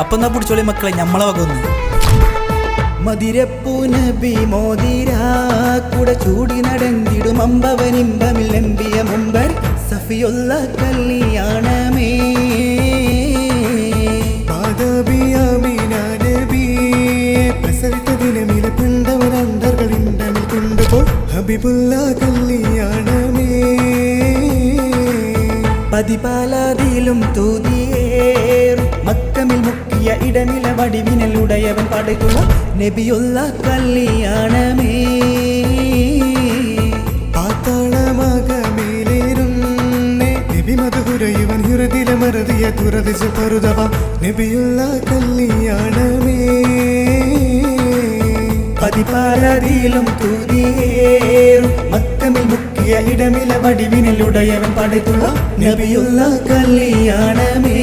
അപ്പൊ എന്നാ പിടിച്ചോളി മക്കളെ, ഞമ്മളെ വകൊന്ന്. മതിരപ്പൂ നബി മോതിര കൂടെ ചൂടി നടന്നിടും അമ്പവനിമ്പമിൽ നമ്പിയ മുമ്പർ സഫിയുള്ള കല്യാണമേ. പ്രസവിച്ച ദിനമിലെ പിണ്ടവരണ്ടർകളിണ്ടമിൽ കൊണ്ടുപോ ഹബീബുള്ള കല്യാണമേ. പതിപാലാതിലും തൂതിയേറും മക്കമിൽ മുക്കിയ ഇടനില വടിവിനലുടയവൻ പടയുള്ള നബിയുള്ള കല്യാണമേ. പാത്താളമകമേലേറുന്നേ നബി മധുരയുവൻ ഹുരതില മറുതിയ തുറതിച്ച പരുതവ നബിയുള്ള കല്യാണമേ. പതിപാലതിലും തൂതിയേറും മക്കമിൽ മുക്കിയ ഇടമില വടിവിനലുടയവൻ പടയുള്ള നബിയുള്ള കല്യാണമേ.